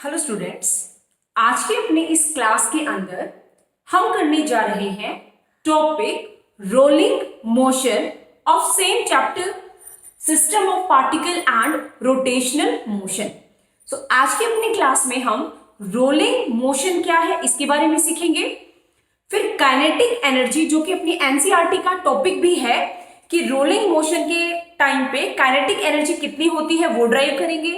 Hello students, आज के अपने इस क्लास के अंदर हम करने जा रहे हैं topic rolling motion of same chapter system of particle and rotational motion. So आज के अपने क्लास में हम रोलिंग मोशन क्या है इसके बारे में सीखेंगे। फिर काइनेटिक एनर्जी जो कि अपनी एनसीईआरटी का टॉपिक भी है कि रोलिंग मोशन के टाइम पे काइनेटिक एनर्जी कितनी होती है वो ड्राइव करेंगे।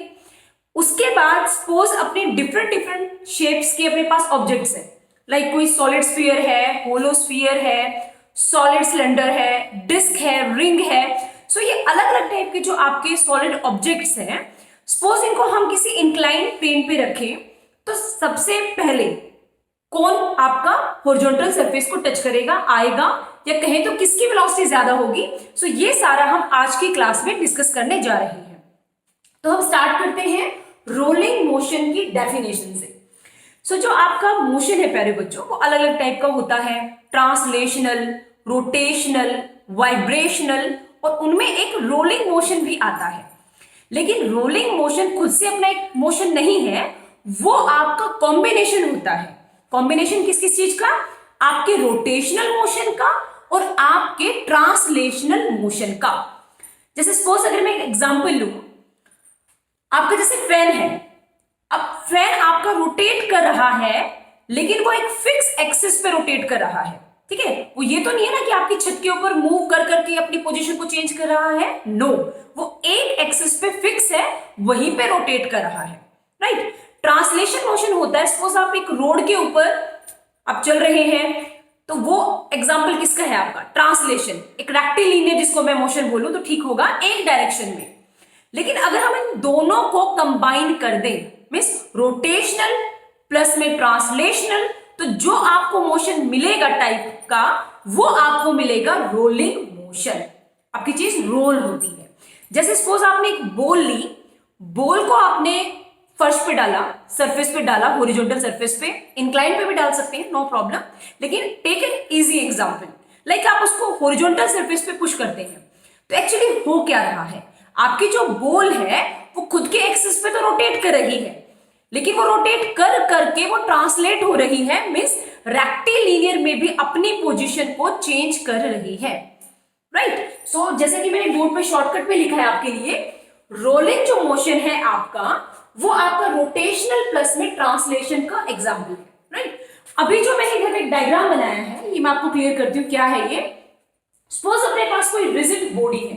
उसके बाद सपोज अपने डिफरेंट शेप्स के अपने पास ऑब्जेक्ट्स है, लाइक कोई सॉलिड स्फीयर है, होलो स्फीयर है, सॉलिड सिलेंडर है, डिस्क है, रिंग है। सो ये अलग अलग टाइप के जो आपके सॉलिड ऑब्जेक्ट्स हैं, सपोज इनको हम किसी इंक्लाइन प्लेन पे रखें तो सबसे पहले कौन आपका हॉरिजॉन्टल सरफेस को टच करेगा, आएगा, या कहें तो किसकी वेलोसिटी ज्यादा होगी। सो ये सारा हम आज की क्लास में डिस्कस करने जा रहे हैं। तो हम स्टार्ट करते हैं रोलिंग मोशन की डेफिनेशन से। सो जो आपका मोशन है प्यारे बच्चों वो अलग अलग टाइप का होता है, ट्रांसलेशनल, रोटेशनल, वाइब्रेशनल, और उनमें एक रोलिंग मोशन भी आता है। लेकिन रोलिंग मोशन खुद से अपना एक मोशन नहीं है, वो आपका कॉम्बिनेशन होता है। कॉम्बिनेशन किस किस चीज का? आपके रोटेशनल मोशन का और आपके ट्रांसलेशनल मोशन का। जैसे सपोज अगर मैं एक एग्जांपल लूं, आपका जैसे फैन है, अब फैन आपका रोटेट कर रहा है लेकिन वो एक फिक्स एक्सिस पे रोटेट कर रहा है, ठीक है। वो ये तो नहीं है ना कि आपकी छत के ऊपर मूव कर करके अपनी पोजीशन को चेंज कर रहा है, नो, वो एक एक्सिस पे फिक्स है, वहीं पे रोटेट कर रहा है, राइट। ट्रांसलेशन मोशन होता है, सपोज आप एक रोड के ऊपर आप चल रहे हैं तो वो एग्जाम्पल किसका है आपका? ट्रांसलेशन। एक रेक्टिलिनियर जिसको मैं मोशन बोलूं तो ठीक होगा, एक डायरेक्शन में। लेकिन अगर हम इन दोनों को कंबाइन कर दें, मींस रोटेशनल प्लस में ट्रांसलेशनल, तो जो आपको मोशन मिलेगा टाइप का वो आपको मिलेगा रोलिंग मोशन। आपकी चीज रोल होती है। जैसे सपोज आपने एक बॉल ली, बॉल को आपने फर्श पे डाला, सरफेस पे डाला, हॉरिजॉन्टल सरफेस पे, इंक्लाइन पे भी डाल सकते हैं, नो प्रॉब्लम। लेकिन take an easy example, like आप उसको हॉरिजॉन्टल सरफेस पे पुश करते हैं तो एक्चुअली हो क्या रहा है? आपकी जो बॉल है वो खुद के एक्सिस पे तो रोटेट कर रही है, लेकिन वो रोटेट कर करके वो ट्रांसलेट हो रही है, मींस रेक्टिलिनियर में भी अपनी पोजीशन को चेंज कर रही है, राइट। सो जैसे कि मैंने बोर्ड पे शॉर्टकट में लिखा है आपके लिए, रोलिंग जो मोशन है आपका वो आपका रोटेशनल प्लस में ट्रांसलेशन का एग्जाम्पल है, राइट। अभी जो मैंने इधर एक डायग्राम बनाया है ये मैं आपको क्लियर करती हूँ क्या है ये। सपोज अपने पास कोई रिजिड बॉडी है,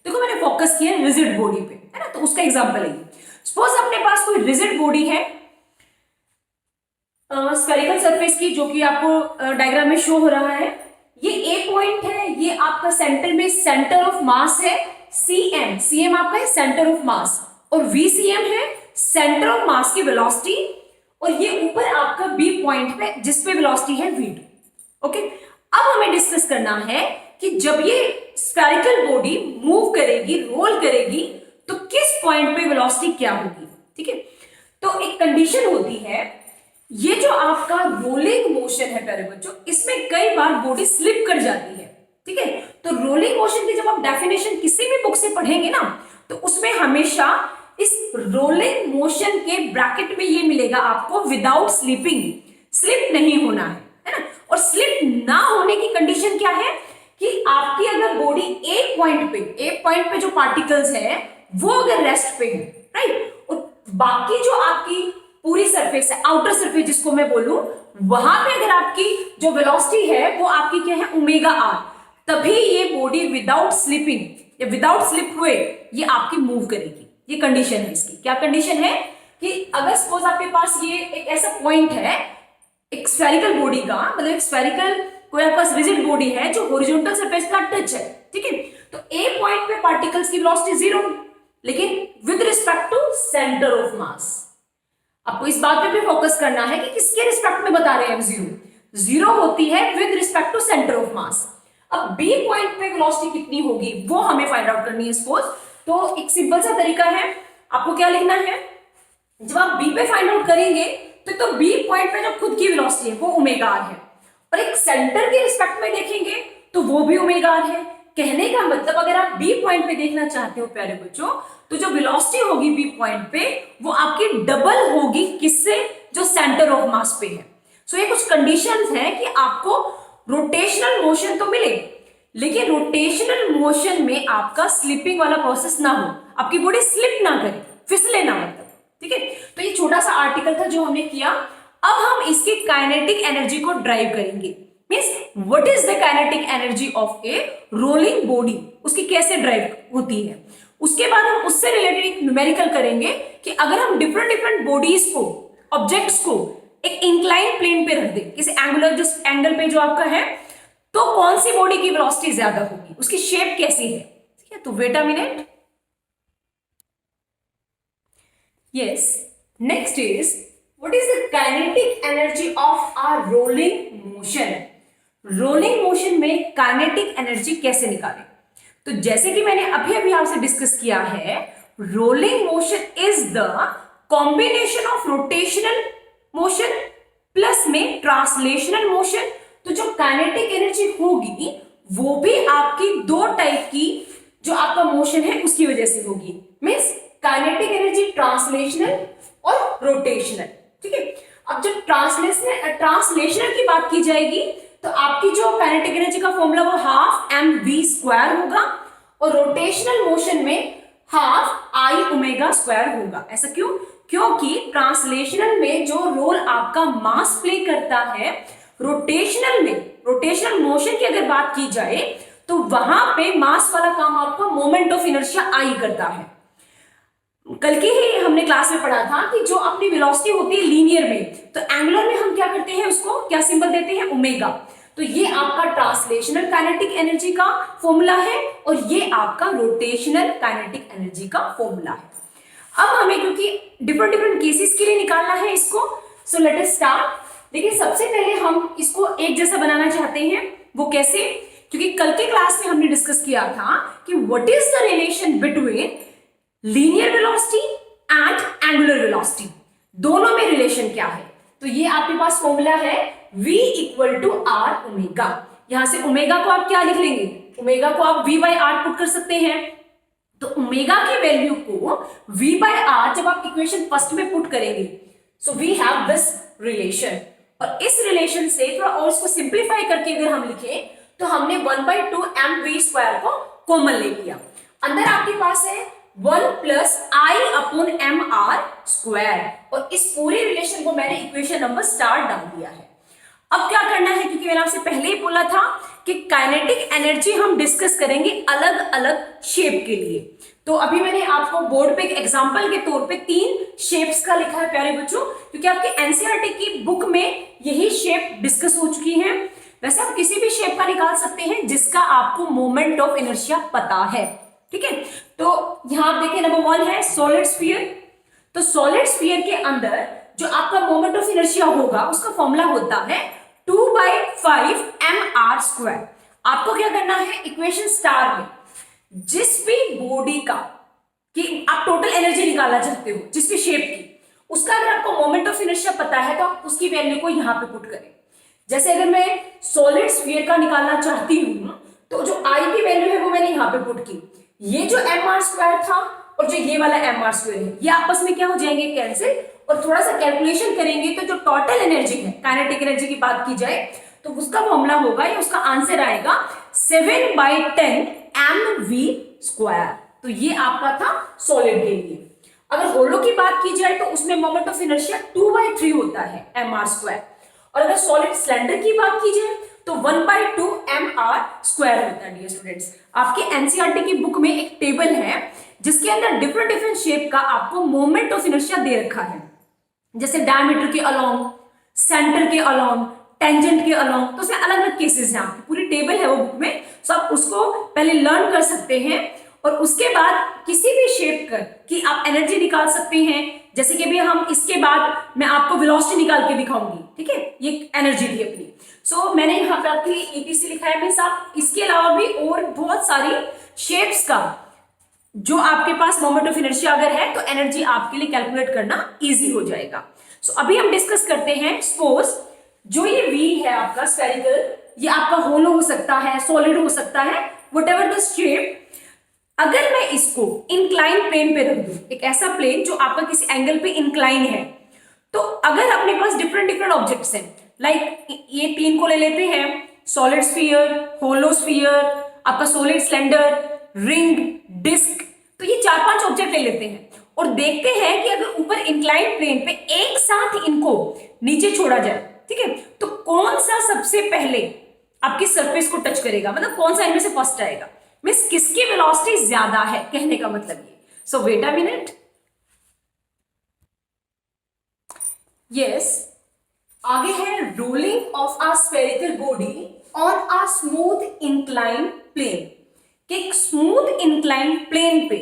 देखो मैंने फोकस किया रिजिड बॉडी पे, है ना, तो उसका एग्जांपल है ये। सपोज अपने पास कोई रिजिड बॉडी है स्फेरिकल सरफेस की, जो कि आपको डायग्राम में शो हो रहा है। ये ए पॉइंट है, ये आपका सेंटर में सेंटर ऑफ मास है, सीएम, सीएम आपका है सेंटर ऑफ मास, और वीसीएम है सेंटर ऑफ मास की वेलोसिटी, और ये ऊपर आपका बी पॉइंट पे जिस पे वेलोसिटी है v2। ओके, अब हमें डिस्कस करना है कि जब ये स्फेरिकल बॉडी मूव करेगी, रोल करेगी, तो किस पॉइंट पे वेलोसिटी क्या होगी, ठीक है। तो एक कंडीशन होती है, ये जो आपका रोलिंग मोशन है प्यारे बच्चों, इसमें कई बार बॉडी स्लिप कर जाती है, ठीक है। तो रोलिंग मोशन की जब आप डेफिनेशन किसी भी बुक से पढ़ेंगे ना, तो उसमें हमेशा इस रोलिंग मोशन के ब्रैकेट में ये मिलेगा आपको विदाउट स्लिपिंग, स्लिप नहीं होना है ना। और स्लिप ना होने की कंडीशन क्या है कि आपकी अगर बॉडी एक पॉइंट पे जो पार्टिकल्स है वो अगर रेस्ट पे है, राइट, और बाकी जो आपकी पूरी सरफेस है, आउटर सरफेस जिसको मैं बोलूं, वहां पे अगर आपकी जो वेलोसिटी है वो आपकी क्या है, ओमेगा आर, तभी ये बॉडी विदाउट स्लिपिंग या विदाउट स्लिप हुए ये आपकी मूव करेगी। ये कंडीशन है इसकी। क्या कंडीशन है कि अगर सपोज आपके पास ये एक ऐसा पॉइंट है एक स्फेरिकल बॉडी का, मतलब एक स्फेरिकल कोई आपके पास रिजिड बॉडी है जो हॉरिजॉन्टल सरफेस का टच है, ठीक है, तो ए पॉइंट पे पार्टिकल्स की वेलोसिटी 0, लेकिन with respect to centre of mass. आपको इस बात पे भी फोकस करना है कि किसके रिस्पेक्ट में बता रहे हैं हम, 0 होती है with respect to centre of mass. अब बी पॉइंट पे वेलोसिटी कितनी होगी वो हमें फाइंड आउट करनी है सपोज। तो एक सिंपल सा तरीका है, आपको क्या लिखना है, जब आप बी पे फाइंड आउट करेंगे तो बी पॉइंट पे जो खुद की वेलोसिटी है वो ओमेगा आर है, और एक सेंटर के रिस्पेक्ट में देखेंगे तो वो भी ओमेगा आर है। कहने का मतलब अगर आप बी पॉइंट पे देखना चाहते हो प्यारे बच्चों, तो जो वेलोसिटी होगी बी पॉइंट पे वो आपकी डबल होगी किससे, जो सेंटर ऑफ मास पे है। सो ये कुछ कंडीशंस हैं कि आपको रोटेशनल मोशन तो मिले, लेकिन रोटेशनल मोशन में आपका स्लिपिंग वाला प्रोसेस ना हो, आपकी बॉडी स्लिप ना करे, फिसले ना, मतलब ठीक है। तो ये छोटा सा आर्टिकल था जो हमने किया। अब हम इसकी काइनेटिक एनर्जी को ड्राइव करेंगे। Means what is the kinetic energy of A rolling body, उसकी कैसे ड्राइव होती है। उसके बाद हम उससे रिलेटेड एक न्यूमेरिकल करेंगे कि अगर हम डिफरेंट डिफरेंट बॉडीज को, ऑब्जेक्ट्स को एक इंक्लाइन प्लेन पे रख दें, किसी एंगुलर जो एंगल पे जो आपका है, तो कौन सी बॉडी की वेलोसिटी ज्यादा होगी, उसकी शेप कैसी है, ठीक है। तो wait a minute, yes, next is what is the kinetic energy of our rolling motion। Rolling motion में काइनेटिक एनर्जी कैसे निकालें। तो जैसे कि मैंने अभी अभी आपसे डिस्कस किया है, rolling motion is the combination of rotational motion plus में ट्रांसलेशनल मोशन। तो जो काइनेटिक एनर्जी होगी वो भी आपकी दो टाइप की जो आपका मोशन है उसकी वजह से होगी। मीन्स काइनेटिक एनर्जी ट्रांसलेशनल और रोटेशनल, ठीक है। अब जब ट्रांसलेशनल की बात की जाएगी तो आपकी जो काइनेटिक एनर्जी का फॉर्मूला वो हाफ mv² होगा, और रोटेशनल मोशन में हाफ I ω² होगा। ऐसा क्यों? क्योंकि ट्रांसलेशनल में जो रोल आपका मास प्ले करता है, रोटेशनल में, रोटेशनल मोशन की अगर बात की जाए तो वहां पे मास वाला काम आपका मोमेंट ऑफ इनर्शिया I करता है। कल की ही हमने क्लास में पढ़ा था कि जो अपनी वेलोसिटी होती है लीनियर में, तो एंगुलर में हम क्या करते हैं, उसको क्या सिंबल देते हैं, ओमेगा। तो ये आपका ट्रांसलेशनल काइनेटिक एनर्जी का फॉर्मूला है और ये आपका रोटेशनल काइनेटिक एनर्जी का फॉर्मूला है। अब हमें क्योंकि डिफरेंट डिफरेंट केसेस के लिए निकालना है इसको, सो लेट अस स्टार्ट। देखिए सबसे पहले हम इसको एक जैसा बनाना चाहते हैं, वो कैसे, क्योंकि कल के क्लास में हमने डिस्कस किया था कि what is the relation between linear velocity and angular velocity, दोनों में रिलेशन क्या है। तो ये आपके पास फॉर्मूला है v equal to r omega. यहां से ओमेगा को आप क्या लिख लेंगे, ओमेगा को आप v बाई आर पुट कर सकते हैं। तो ओमेगा की वैल्यू को v बाई आर जब आप इक्वेशन फर्स्ट में पुट करेंगे, so we have this relation. और इस रिलेशन से थोड़ा और इसको सिंप्लीफाई करके अगर हम लिखें तो हमने 1/2 mv² को कॉमन ले लिया। अंदर आपके पास है 1 प्लस I/mr², और इस पूरे रिलेशन को मैंने इक्वेशन नंबर स्टार डाल दिया है। अब क्या करना है, क्योंकि मैंने आपसे पहले ही बोला था कि काइनेटिक एनर्जी हम डिस्कस करेंगे अलग अलग शेप के लिए। तो अभी मैंने आपको बोर्ड पे एक एग्जांपल के तौर पे 3 शेप्स का लिखा है प्यारे बच्चों, क्योंकि आपके एनसीईआरटी की बुक में यही शेप डिस्कस हो चुकी है। वैसे आप किसी भी शेप का निकाल सकते हैं जिसका आपको मोमेंट ऑफ इनर्शिया पता है, ठीक है। तो यहां आप देखिए नंबर 1 है सॉलिड स्फीयर। तो सॉलिड स्फीयर के अंदर जो आपका मोमेंट ऑफ इनर्शिया होगा उसका फॉर्मूला होता है 2/5 mr²। आपको क्या करना है, इक्वेशन स्टार में जिस भी बॉडी का कि आप टोटल एनर्जी निकालना चाहते हो, जिस भी शेप की, उसका अगर आपको मोमेंट ऑफ इनर्शिया पता है तो आप उसकी वैल्यू को यहां पे पुट करें। जैसे अगर मैं सॉलिड स्फीयर का निकालना चाहती हूं तो जो I की वैल्यू है वो मैंने यहां पे पुट की। ये जो mr² था और जो ये वाला mr² है, ये आपस में क्या हो जाएंगे, कैंसिल। और थोड़ा सा कैलकुलेशन करेंगे तो जो टोटल एनर्जी है, काइनेटिक एनर्जी की बात की जाए तो उसका फॉर्मूला होगा या उसका आंसर आएगा 7/10 mv²। तो ये आपका था सॉलिड के लिए। अगर होलो की बात की जाए तो उसमें मोमेंट ऑफ इनर्शिया 2/3 होता है mr²। और अगर सॉलिड सिलेंडर की बात की जाए तो 1/2 mr² होता है। डियर स्टूडेंट्स, आपके एनसीईआरटी की बुक में एक टेबल है जिसके अंदर डिफरेंट डिफरेंट शेप का आपको मोमेंट ऑफ इनर्शिया दे रखा है, जैसे डायमीटर के अलोंग, सेंटर के अलोंग, टेंजेंट के अलोंग। तो उसमें अलग अलग केसेस हैं, आपकी पूरी टेबल है वो बुक में, सो आप उसको पहले लर्न कर सकते हैं और उसके बाद किसी भी शेप कर की आप एनर्जी निकाल सकते हैं। जैसे कि अभी हम इसके बाद मैं आपको वेलोसिटी निकाल के दिखाऊंगी, ठीक है, ये एनर्जी थी अपनी। सो मैंने यहाँ पे आपके लिए ईटीसी लिखा है। मींस आप इसके अलावा भी और बहुत सारी शेप्स का जो आपके पास मोमेंट ऑफ इनर्शिया अगर है तो एनर्जी आपके लिए कैलकुलेट करना इजी हो जाएगा। सो अभी हम डिस्कस करते हैं, सपोज जो ये व्हील है आपका स्फेरिकल, ये आपका होलो हो सकता है, सॉलिड हो सकता है, व्हाटएवर द शेप। अगर मैं इसको इंक्लाइन प्लेन पे रख दूं, एक ऐसा प्लेन जो आपका किसी एंगल पे इंक्लाइन है, तो अगर अपने पास डिफरेंट डिफरेंट ऑब्जेक्ट्स हैं, लाइक ये 3 को ले लेते हैं, सॉलिड स्फीयर, होलो स्फीयर, आपका सॉलिड सिलेंडर, रिंग, डिस्क, तो ये 4-5 ऑब्जेक्ट ले लेते हैं और देखते हैं कि अगर ऊपर इंक्लाइन प्लेन पे एक साथ इनको नीचे छोड़ा जाए, ठीक है, तो कौन सा सबसे पहले आपकी सरफेस को टच करेगा, मतलब कौन सा इनमें से फर्स्ट आएगा, मींस किसकी वेलोसिटी ज्यादा है, कहने का मतलब ये। So wait a minute, yes, आगे है rolling of a spherical body on a smooth incline plane. कि स्मूथ इंक्लाइन प्लेन पे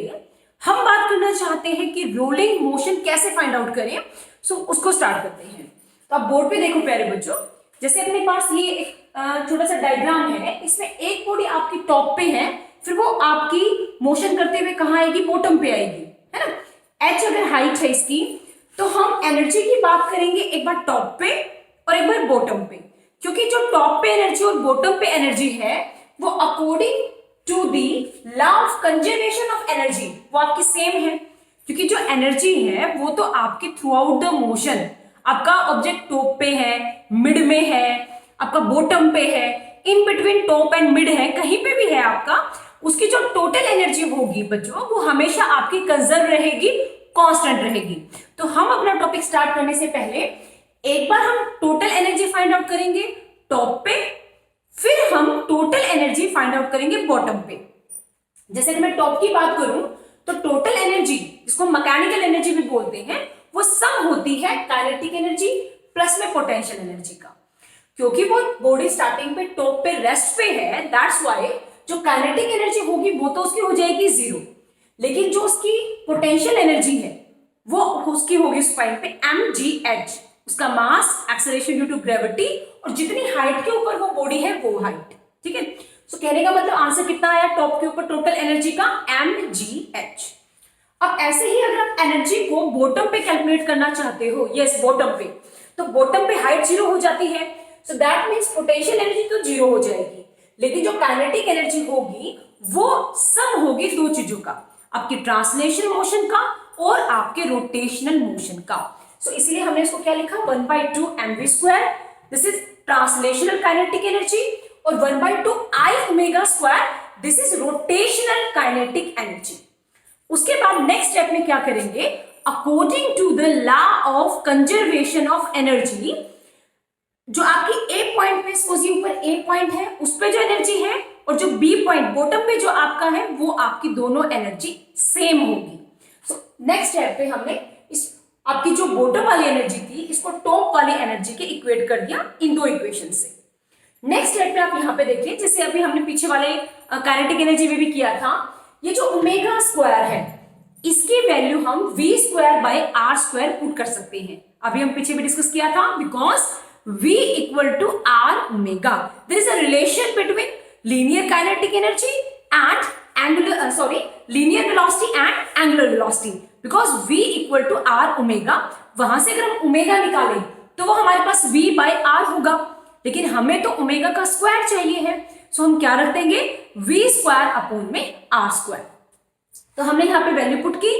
हम बात करना चाहते हैं कि रोलिंग मोशन कैसे फाइंड आउट करें। सो उसको स्टार्ट करते हैं। तो आप बोर्ड पे देखो प्यारे बच्चों, जैसे अपने पास ये एक छोटा सा डायग्राम है, इसमें एक बॉडी आपकी टॉप पे है, फिर वो आपकी मोशन करते हुए कहाँ आएगी, बॉटम पे आएगी, है ना। एच अगर हाइट है इसकी, तो हम एनर्जी की बात करेंगे एक बार टॉप पे और एक बार बॉटम पे, क्योंकि जो टॉप पे एनर्जी और बॉटम पे एनर्जी है वो according to the law of conservation of energy वो आपकी सेम है, क्योंकि जो एनर्जी है वो तो आपकी थ्रू आउट द मोशन, आपका ऑब्जेक्ट टॉप पे है, मिड में है, आपका बॉटम पे है, in between top and mid है, कहीं पे भी है आपका, उसकी जो टोटल एनर्जी होगी बच्चों वो हमेशा आपकी कंजर्व रहेगी, कांस्टेंट रहेगी। तो हम अपना टॉपिक स्टार्ट करने से पहले एक बार हम टोटल एनर्जी फाइंड आउट करेंगे टॉप पे, फिर हम टोटल एनर्जी फाइंड आउट करेंगे बॉटम पे। जैसे कि मैं टॉप की बात करूं तो टोटल एनर्जी, जिसको मैकेनिकल एनर्जी भी बोलते हैं, वो सम होती है काइनेटिक एनर्जी प्लस में पोटेंशियल एनर्जी का। क्योंकि वो बॉडी स्टार्टिंग पे टॉप पे रेस्ट पे है, दैट्स व्हाई जो काइनेटिक एनर्जी होगी वो तो उसकी हो जाएगी 0, लेकिन जो उसकी पोटेंशियल एनर्जी है वो उसकी होगी उस पॉइंट पे mgh, उसका मास, एक्सेलरेशन ड्यू टू ग्रेविटी, और जितनी हाइट के ऊपर वो बॉडी है वो हाइट, ठीक है। सो कहने का मतलब आंसर कितना आया टॉप के ऊपर टोटल एनर्जी का, mgh। अब ऐसे ही अगर आप एनर्जी को बॉटम पे कैलकुलेट करना चाहते हो, यस बॉटम पे, तो बॉटम पे हाइट 0 हो जाती है, so that means potential energy तो 0 हो जाएगी, लेकिन जो काइनेटिक एनर्जी होगी वो सम होगी दो चीजों का, आपकी ट्रांसलेशनल मोशन का और आपके रोटेशनल मोशन का। सो इसलिए हमने इसको क्या लिखा, 1/2 mv², this is translational kinetic energy, और 1/2 I omega square, this is rotational kinetic energy. उसके बाद नेक्स्ट स्टेप में क्या करेंगे, according to the law of conservation of energy, जो आपकी ए पॉइंट पे, सपोज ऊपर ए पॉइंट है उस पे जो एनर्जी है, और जो बी पॉइंट बॉटम पे जो आपका है, वो आपकी दोनों एनर्जी सेम होगी। सो नेक्स्ट स्टेप पे हमने इस आपकी जो बॉटम वाली एनर्जी थी इसको टॉप वाली एनर्जी के इक्वेट कर दिया इन दो इक्वेशन से। नेक्स्ट स्टेप पे आप यहाँ पे देखिए, जैसे अभी हमने पीछे वाले काइनेटिक एनर्जी में भी किया था, ये जो ओमेगा स्क्वायर है इसकी वैल्यू हम v²/r² पुट कर सकते हैं। अभी हम पीछे भी डिस्कस किया था, because v equal to r omega, there is a relation between linear kinetic energy and linear velocity and angular velocity, because v equal to r omega, वहां से अगर हम ओमेगा निकालें तो वो हमारे पास v/r होगा, लेकिन हमें तो ओमेगा का स्क्वायर चाहिए है, सो हम क्या रख देंगे, v²/r²। तो हमने यहाँ पे वैल्यू पुट की।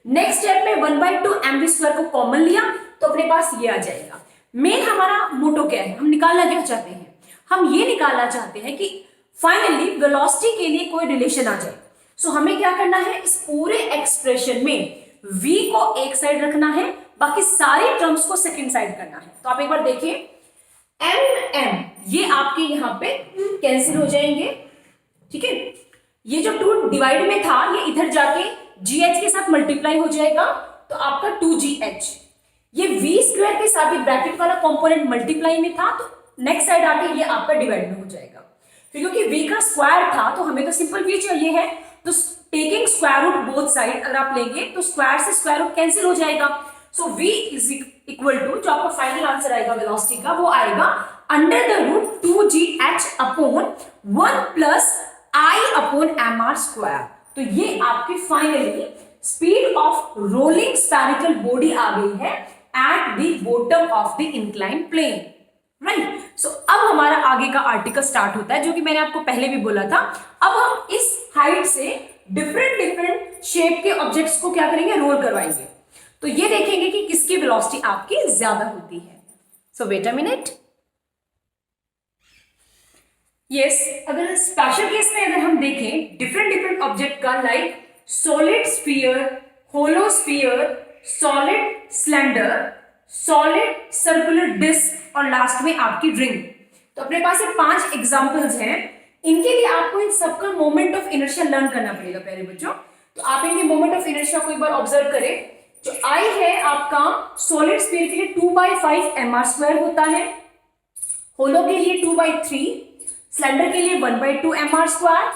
नेक्स्ट स्टेप में 1/2 mv² को कॉमन लिया तो अपने पास ये आ जाएगा। मेन हमारा मोटो क्या है, हम निकालना क्या चाहते हैं, हम ये निकालना चाहते हैं कि फाइनली वेलोसिटी के लिए कोई रिलेशन आ जाए। सो हमें क्या करना है, इस पूरे एक्सप्रेशन में v को एक साइड रखना है, बाकी सारी टर्म्स को सेकंड साइड करना है। तो आप एक बार देखिए, m ये आपके यहाँ पे कैंसिल हो जाएंगे, ठीक है। ये जो 2 डिवाइड में था ये इधर जाके gh के साथ मल्टीप्लाई हो जाएगा, तो आपका 2gh, ये v² के साथ ही ब्रैकेट वाला कंपोनेंट मल्टीप्लाई में था, तो नेक्स्ट साइड आके ये आपका डिवाइड में हो जाएगा। क्योंकि v का स्क्वायर था तो हमें तो सिंपल v चाहिए है, तो taking square root both side अगर आप लेंगे तो स्क्वायर से स्क्वायर रूट कैंसिल हो जाएगा। So v is equal to, जो आपका फाइनल आंसर आएगा वेलोसिटी का, वो आएगा under the root 2gh upon 1 plus I upon mr²। तो ये आपकी finally speed of rolling spherical body आ गई है at the bottom of the incline plane, right. So अब हमारा आगे का आर्टिकल स्टार्ट होता है, जो कि मैंने आपको पहले भी बोला था। अब हम इस हाइट से डिफरेंट डिफरेंट शेप के ऑब्जेक्ट्स को क्या करेंगे, रोल करवाएंगे। तो ये देखेंगे कि किसकी वेलोसिटी आपकी ज्यादा होती है। So wait a minute. Yes, अगर स्पेशल केस में अगर हम देखें डिफरेंट डिफरेंट ऑब्जेक्ट का, like solid sphere, hollow sphere, solid cylinder, solid circular disc और लास्ट में आपकी रिंग। तो अपने पास ये 5 एग्जांपल्स हैं। इनके लिए आपको इन सबका मोमेंट ऑफ इनर्शिया लर्न करना पड़ेगा प्यारे बच्चों। तो आप इनके मोमेंट ऑफ इनर्शिया को एक बार ऑब्जर्व करें। जो आई है आपका सॉलिड स्फीयर के लिए 2/5 mr² होता है, होलो के लिए 2/3, सिलेंडर के लिए 1/2 mr²,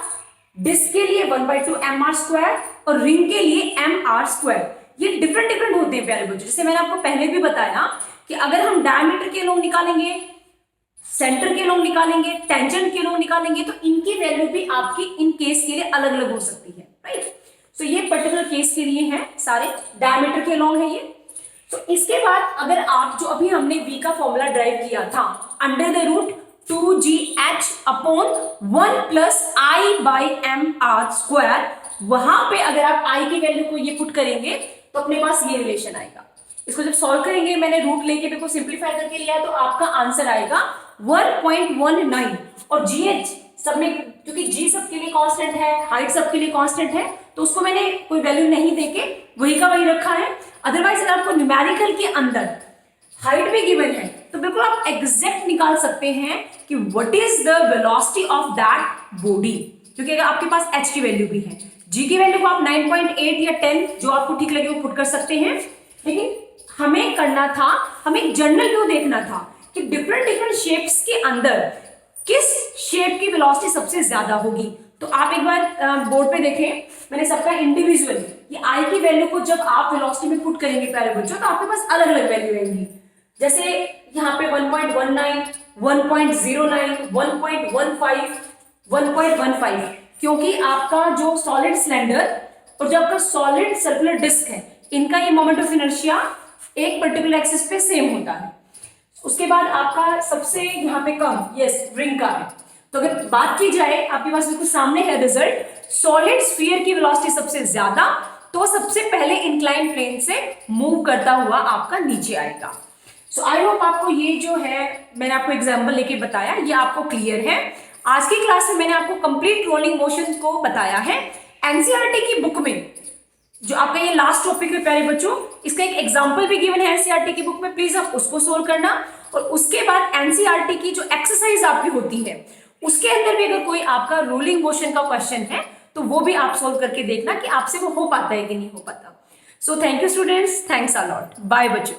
डिस्क के लिए 1/2 mr² और रिंग के लिए mr²। ये डिफरेंट डिफरेंट होते हैं प्यारे बच्चों। जैसे मैंने आपको पहले भी बताया कि अगर हम डायमीटर के लोग निकालेंगे, सेंटर के लोग निकालेंगे, टेंजेंट के लोग निकालेंगे, तो इनकी वैल्यू भी आपकी इन केस के लिए अलग अलग हो सकती है, राइट। तो ये पर्टिकुलर केस के लिए हैं, सारे डायमीटर के लोग हैं ये। तो इसके बाद अगर आप जो अभी हमने v का फॉर्मूला ड्राइव किया था, under the root 2gh upon 1 plus I/mr², वहां पे अगर आप I की वैल्यू को ये पुट करेंगे तो अपने पास ये रिलेशन आएगा। इसको जब सॉल्व करेंगे, मैंने रूट लेके बिल्कुल सिंप्लीफाई करके लिया है, तो आपका आंसर आएगा 1.19। और GH सब में, क्योंकि G सबके लिए कांस्टेंट है, हाइट सबके लिए कांस्टेंट है, तो उसको मैंने कोई वैल्यू नहीं देके वही का वही रखा है। अदरवाइज अगर आपको न्यूमेरिकल के अंदर हाइट भी गिवन है तो बिल्कुल आप एग्जैक्ट निकाल सकते हैं कि what is the velocity of that body, क्योंकि अगर आपके पास h की वैल्यू भी है, g की वैल्यू को आप 9.8 या 10 जो आपको ठीक लगे वो पुट कर सकते हैं। लेकिन हमें करना था, हमें जनरल व्यू देखना था कि डिफरेंट डिफरेंट शेप्स के अंदर किस शेप की वेलोसिटी सबसे ज्यादा होगी। तो आप एक बार बोर्ड पे देखें, मैंने सबका इंडिविजुअल ये आई की वैल्यू को जब आप वेलोसिटी में पुट करेंगे प्यारे बच्चों, तो आपके पास अलग अलग वैल्यू आएंगी। जैसे यहाँ पे 1.19, 1.09, 1.15, 1.15, क्योंकि आपका जो सॉलिड सिलेंडर और जो आपका सॉलिड सर्कुलर डिस्क है, इनका ये मोमेंट ऑफ इनर्शिया एक पर्टिकुलर एक्सिस पे सेम होता है। उसके बाद आपका सबसे यहाँ पे कम रिंग का है। तो अगर बात की जाए, आपके पास बिल्कुल सामने है रिजल्ट, सॉलिड स्फीयर की वेलोसिटी सबसे ज्यादा, तो सबसे पहले इंक्लाइन प्लेन से मूव करता हुआ आपका नीचे आएगा। सो आई होप आपको ये जो है मैंने आपको एग्जांपल लेके बताया, ये आपको क्लियर है। आज की क्लास में मैंने आपको कंप्लीट रोलिंग मोशन को बताया है। एनसीईआरटी की बुक में जो आपका ये लास्ट टॉपिक है प्यारे बच्चों, इसका एक एग्जांपल भी गिवन है एनसीईआरटी की बुक में, प्लीज आप उसको सोल्व करना। और उसके बाद एनसीईआरटी की जो एक्सरसाइज आपकी होती है उसके अंदर भी अगर कोई आपका रोलिंग मोशन का क्वेश्चन है तो वो भी आप सोल्व करके देखना कि आपसे वो हो पाता है कि नहीं हो पाता। So thank you students, thanks a lot, bye बच्चों।